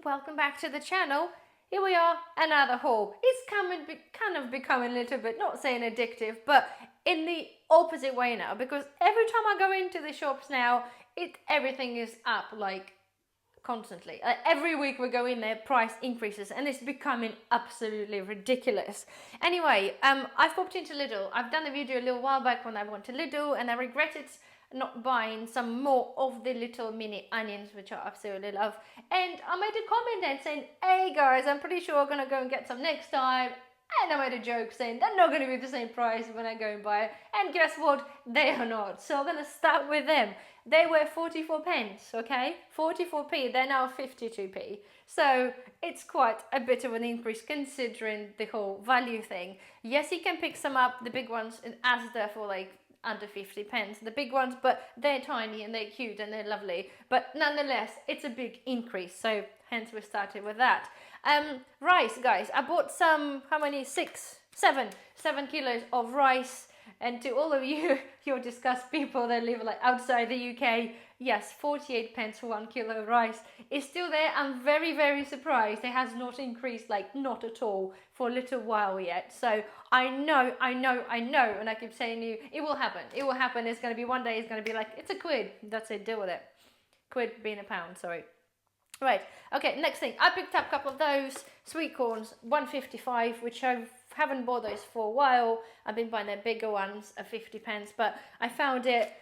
welcome back to the channel. Here we are, another haul. It's kind of becoming a little bit, not saying addictive, but in the opposite way now, because every time I go into the shops now, everything is up like constantly. Every week we go in there, price increases, and it's becoming absolutely ridiculous. Anyway, I've popped into Lidl. I've done a video a little while back when I went to Lidl, and I regretted not buying some more of the little mini onions, which I absolutely love. And I made a comment then saying, hey guys, I'm pretty sure I'm gonna go and get some next time. And I made a joke saying they're not going to be the same price when I go and buy it. And guess what? They are not. So I'm going to start with them. They were 44 pence, okay? 44p, they're now 52p. So it's quite a bit of an increase considering the whole value thing. Yes, you can pick some up, the big ones in Asda for like under 50 pence, the big ones, but they're tiny and they're cute and they're lovely. But nonetheless, it's a big increase. So hence we started with that. Rice, guys, I bought some, how many? 7 kilos of rice. And to all of you, your disgust people that live like outside the UK, yes, 48 pence for 1 kilo of rice is still there. I'm very, very surprised. It has not increased, like not at all, for a little while yet. So I know, and I keep saying to you, it will happen. It will happen. It's going to be one day, it's going to be like, it's a quid. That's it, deal with it. Quid being a pound, sorry. Right, okay, next thing, I picked up a couple of those sweet corns, 1.55, which I haven't bought those for a while. I've been buying their bigger ones at 50 pence, but I found it,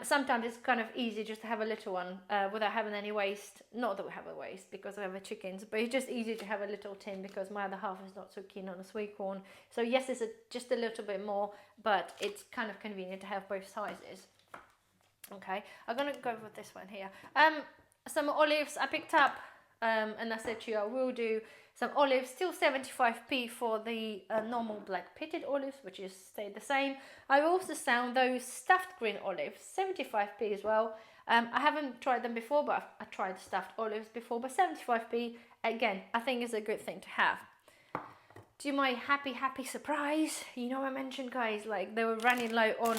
sometimes it's kind of easy just to have a little one without having any waste. Not that we have a waste because I have the chickens, but it's just easy to have a little tin because my other half is not so keen on the sweet corn. So yes, it's just a little bit more, but it's kind of convenient to have both sizes. Okay, I'm gonna go with this one here. Some olives I picked up, and I said to you I will do some olives, still 75p for the normal black pitted olives, which is stayed the same. I also found those stuffed green olives, 75p as well. I haven't tried them before, but I tried stuffed olives before, but 75p, again, I think is a good thing to have. To my happy surprise, you know I mentioned, guys, like they were running low on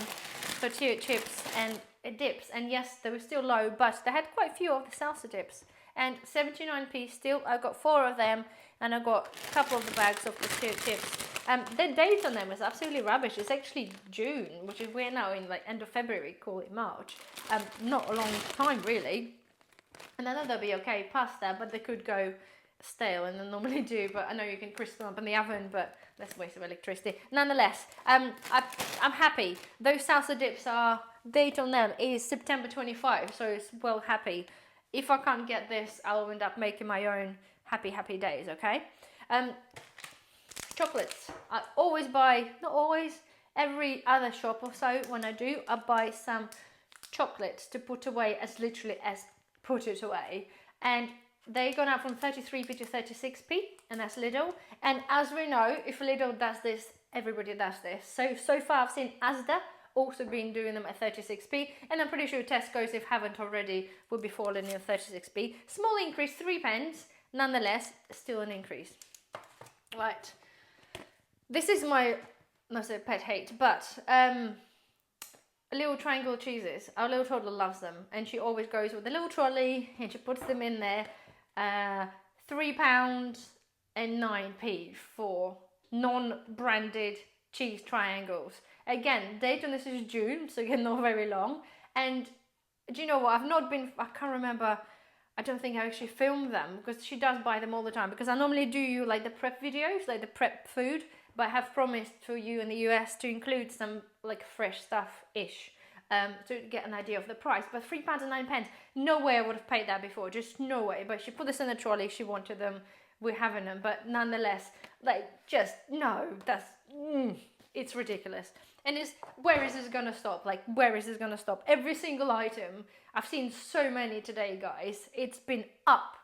tortilla chips and dips, and yes, they were still low, but they had quite a few of the salsa dips, and 79p still. I got 4 of them, and I got a couple of the bags of tortilla chips. The date on them is absolutely rubbish. It's actually June, which is we're now in like end of February, call it March. Not a long time really, and I know they'll be okay past that, but they could go stale, and they normally do, but I know you can crisp them up in the oven, but that's a waste of electricity. Nonetheless, I'm happy. Those salsa dips are, date on them is September 25, so it's well happy. If I can't get this, I'll end up making my own happy days, okay? Chocolates. I always buy, not always, every other shop or so, when I do, I buy some chocolates to put away as literally as put it away. And they've gone up from 33p to 36p, and that's Lidl. And as we know, if Lidl does this, everybody does this. So far I've seen Asda also been doing them at 36p, and I'm pretty sure Tesco's, if haven't already, will be falling in 36p. Small increase, 3 pence, nonetheless, still an increase. Right. This is my, not so pet hate, but little triangle cheeses. Our little toddler loves them, and she always goes with the little trolley, and she puts them in there. £3 and 9p for non-branded cheese triangles. Again, date on this is June, so again, not very long. And do you know what? I can't remember. I don't think I actually filmed them because she does buy them all the time. Because I normally do you like the prep videos, like the prep food, but I have promised for you in the US to include some like fresh stuff-ish. To get an idea of the price, but £3 and 9p, no way I would have paid that before, just no way. But she put this in the trolley, she wanted them, we're having them, but nonetheless, like, just, no, that's, it's ridiculous. And where is this gonna stop? Like, where is this gonna stop? Every single item, I've seen so many today, guys, it's been up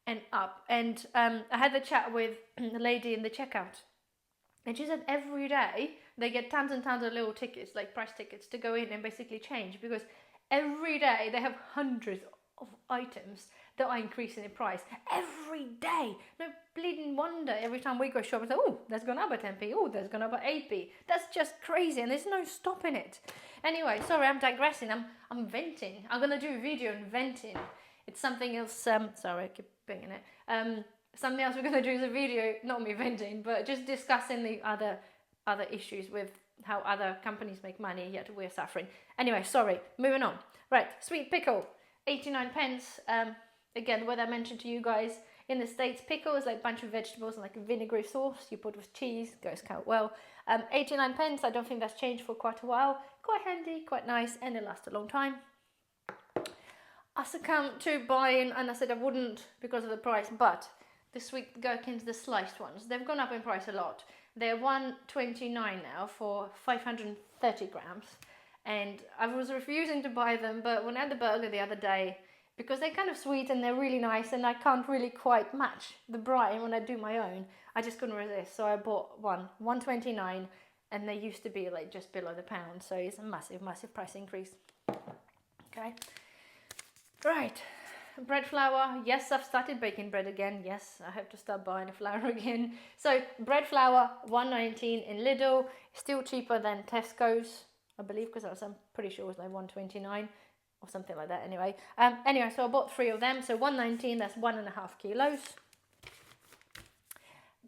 and up. And I had the chat with the lady in the checkout, and she said every day they get tons and tons of little tickets, like price tickets, to go in and basically change, because every day they have hundreds of items that are increasing in price. Every day. No bleeding wonder every time we go shopping, say, oh, that's gone up by 10p, oh, that's gone up by 8p. That's just crazy, and there's no stopping it. Anyway, sorry, I'm digressing. I'm venting. I'm going to do a video on venting. It's something else, sorry, I keep bringing it. Something else we're going to do is a video, not me venting, but just discussing the other issues with how other companies make money, yet we're suffering. Anyway, sorry, moving on. Right, sweet pickle, 89 pence. Again, what I mentioned to you guys, in the States, pickle is like a bunch of vegetables and like a vinegary sauce you put with cheese, goes quite well. 89 pence, I don't think that's changed for quite a while. Quite handy, quite nice, and it lasts a long time. I succumbed to buying, and I said I wouldn't because of the price, but the sweet gherkins, the sliced ones, they've gone up in price a lot. They're $1.29 now for 530 grams. And I was refusing to buy them, but when I had the burger the other day, because they're kind of sweet and they're really nice and I can't really quite match the brine when I do my own, I just couldn't resist. So I bought $1.29, and they used to be like just below the pound. So it's a massive, massive price increase. Okay. Right. Bread flour, yes, I've started baking bread again. Yes, I have to start buying the flour again. So bread flour, $1.19 in Lidl, still cheaper than Tesco's, I believe, because I'm pretty sure it was like $1.29 or something like that. Anyway, so I bought 3 of them. So $1.19, that's 1.5 kilos.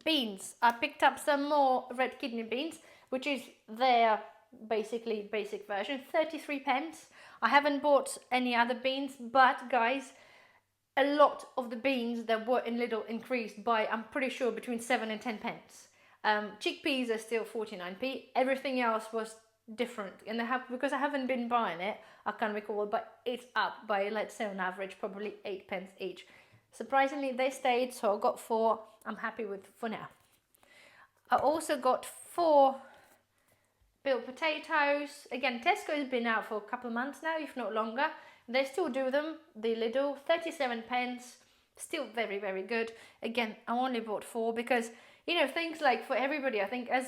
Beans, I picked up some more red kidney beans, which is their basically basic version, 33 pence. I haven't bought any other beans, but guys, a lot of the beans that were in Lidl increased by, I'm pretty sure, between 7 and 10 pence. Chickpeas are still 49p. Everything else was different, and because I haven't been buying it, I can't recall, but it's up by, let's say on average, probably 8 pence each. Surprisingly, they stayed, so I got 4. I'm happy with for now. I also got 4 built potatoes. Again, Tesco has been out for a couple of months now, if not longer. They still do them, the Lidl, 37 pence, still very, very good. Again, I only bought 4 because, things like for everybody, I think as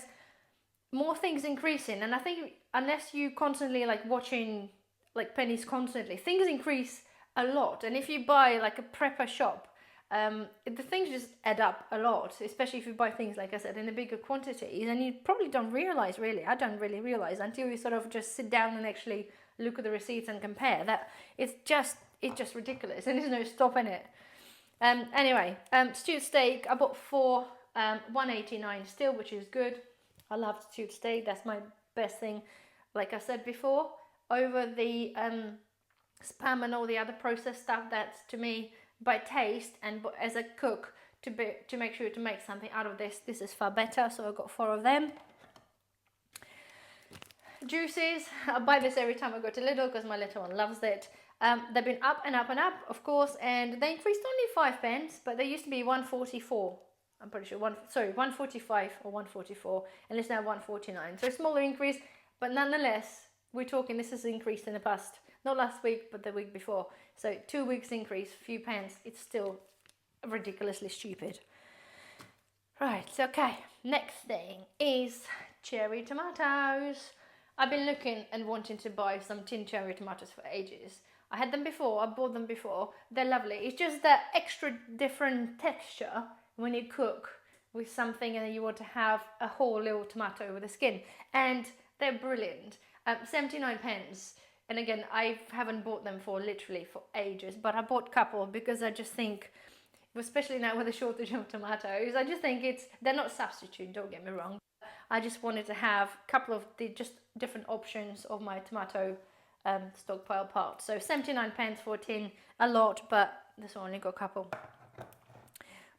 more things increasing, and I think unless you constantly like watching like pennies constantly, things increase a lot. And if you buy like a prepper shop, the things just add up a lot, especially if you buy things, like I said, in the bigger quantities, and you probably don't realize, really, I don't really realize until you sort of just sit down and actually look at the receipts and compare, that it's just ridiculous and there's no stopping it. Anyway, stewed steak, I bought 4, $1.89 still, which is good. I love stewed steak, that's my best thing. Like I said before, over the spam and all the other processed stuff, that's to me, by taste and as a cook, to make sure to make something out of this is far better. So I got 4 of them. Juices, I buy this every time I go to Lidl because my little one loves it. They've been up and up and up, of course, and they increased only 5 pence, but they used to be 1.44. I'm pretty sure 1.45 or 1.44, and it's now 1.49. So a smaller increase, but nonetheless, we're talking this has increased in the past, not last week, but the week before. So 2 weeks increase, few pence. It's still ridiculously stupid. Right, so okay, next thing is cherry tomatoes. I've been looking and wanting to buy some tin cherry tomatoes for ages. I had them before, I bought them before. They're lovely. It's just that extra different texture when you cook with something and you want to have a whole little tomato with the skin. And they're brilliant. 79 pence. And again, I haven't bought them for ages, but I bought a couple because I just think, especially now with the shortage of tomatoes, I just think they're not substitute, don't get me wrong. I just wanted to have a couple of the just different options of my tomato stockpile parts. So 79 pence for a tin, a lot, but this one only got a couple.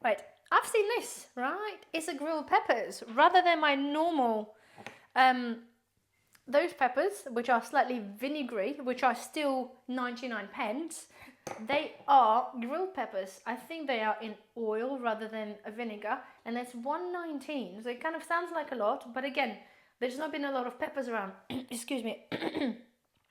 Right, I've seen this, right? It's a grilled peppers. Rather than my normal, those peppers, which are slightly vinegary, which are still 99 pence, they are grilled peppers. I think they are in oil rather than a vinegar, and that's $1.19. So it kind of sounds like a lot, but again, there's not been a lot of peppers around, excuse me,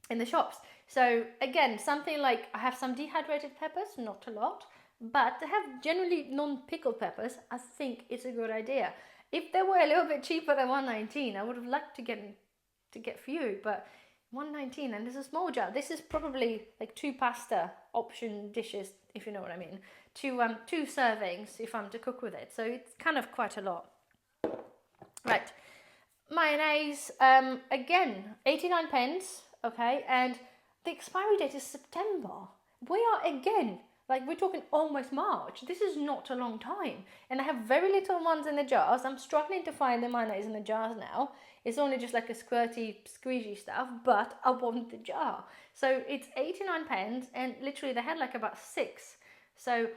in the shops. So again, something like, I have some dehydrated peppers, not a lot, but to have generally non-pickled peppers, I think it's a good idea. If they were a little bit cheaper than $1.19, I would have liked to get few, but $1.19, and there's a small jar. This is probably like 2 pasta option dishes, if you know what I mean. 2 servings if I'm to cook with it. So it's kind of quite a lot. Right, mayonnaise, again, 89 pence, okay, and the expiry date is September. We are again Like, we're talking almost March. This is not a long time. And I have very little ones in the jars. I'm struggling to find the mayonnaise in the jars now. It's only just like a squirty, squeezy stuff, but I want the jar. So it's 89 pence, and literally they had like about 6. So,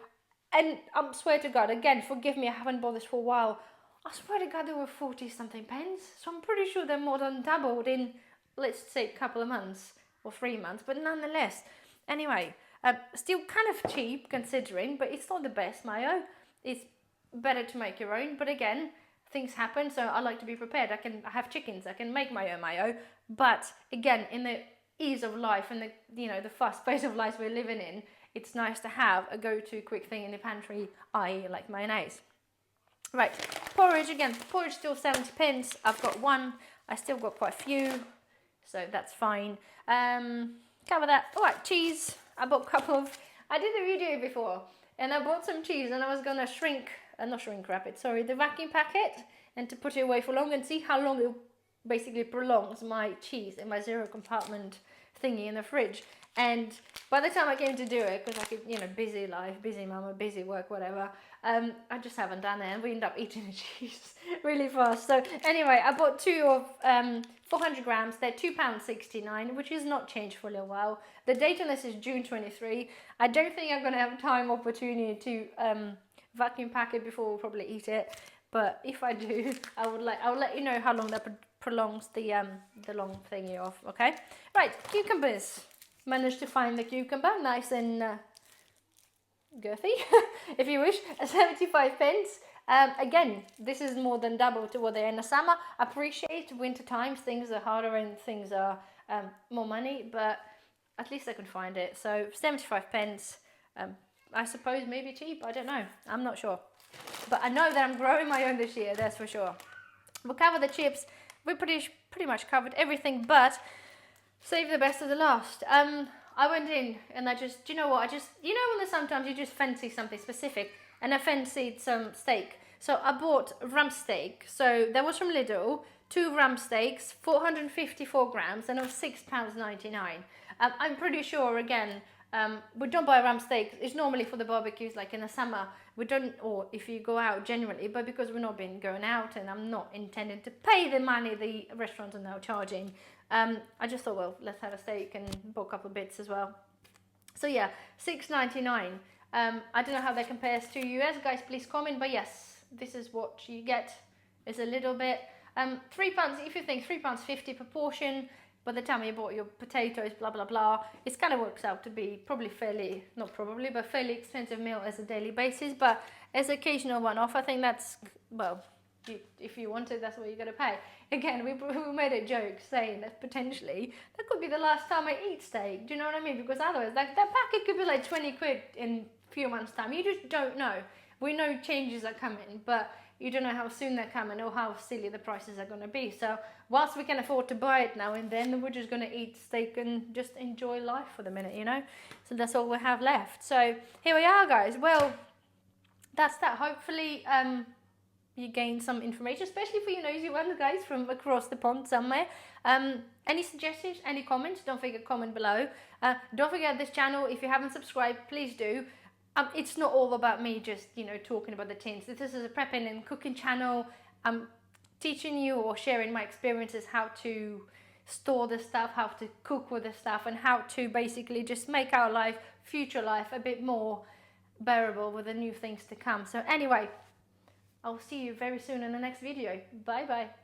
and I swear to God, again, forgive me, I haven't bought this for a while. I swear to God, they were 40 something pence. So I'm pretty sure they're more than doubled in, let's say, a couple of months or 3 months, but nonetheless. Anyway, still kind of cheap considering, but it's not the best mayo. It's better to make your own, but again, things happen, so I like to be prepared. I have chickens, I can make my own mayo, but again, in the ease of life and the fast pace of life we're living in, it's nice to have a go-to quick thing in the pantry, i.e. like mayonnaise. Right, porridge again. Porridge still 70 pence. I've got one. I still got quite a few, so that's fine. Cover that. All right, cheese. I bought a couple of. I did a video before, and I bought some cheese, and I was gonna not shrink wrap it. Sorry, the vacuum packet, and to put it away for long and see how long it basically prolongs my cheese in my 0 compartment thingy in the fridge. And by the time I came to do it, because I could, busy life, busy mama, busy work, whatever, I just haven't done it, and we end up eating the cheese really fast. So anyway, I bought 2 of 400 grams. They're £2.69, which is not changed for a little while. The date on this is June 23. I don't think I'm going to have time opportunity to vacuum pack it before we'll probably eat it. But if I do, I'll let you know how long that prolongs the long thingy off. Okay, right, cucumbers. Managed to find the cucumber, nice and girthy, if you wish, 75 pence. Again, this is more than double to what they are in the summer. I appreciate winter times, things are harder and things are more money, but at least I can find it. So 75 pence, I suppose maybe cheap, I don't know, I'm not sure. But I know that I'm growing my own this year, that's for sure. We'll cover the chips. We pretty much covered everything, but save the best of the last. I went in and I just, when there's sometimes you just fancy something specific, and I fancied some steak. So I bought rump steak. So that was from Lidl, 2 rump steaks, 454 grams, and it was £6.99. I'm pretty sure, again, we don't buy rump steak. It's normally for the barbecues, like in the summer. We don't, or if you go out generally, but because we're not been going out and I'm not intending to pay the money the restaurants are now charging, I just thought, well, let's have a steak and bought a couple of bits as well. So yeah, £6.99. I don't know how that compares to US, guys, please comment, but yes, this is what you get. It's a little bit, £3, if you think £3.50 per portion, by the time you bought your potatoes, blah, blah, blah, it kind of works out to be probably fairly expensive meal as a daily basis, but as occasional one-off, I think that's, well, if you want it, that's what you're going to pay. Again, we made a joke saying that potentially that could be the last time I eat steak. Do you know what I mean? Because otherwise, that packet could be like 20 quid in a few months' time. You just don't know. We know changes are coming, but you don't know how soon they're coming or how silly the prices are going to be. So whilst we can afford to buy it now and then, we're just going to eat steak and just enjoy life for the minute, So that's all we have left. So here we are, guys. Well, that's that. Hopefully you gain some information, especially for you nosy ones, guys, from across the pond somewhere. Any suggestions, any comments, don't forget to comment below. Don't forget this channel, if you haven't subscribed, please do. It's not all about me just, talking about the tins. This is a prepping and cooking channel. I'm teaching you or sharing my experiences, how to store the stuff, how to cook with the stuff, and how to basically just make our life, future life, a bit more bearable with the new things to come. So anyway, I'll see you very soon in the next video. Bye bye.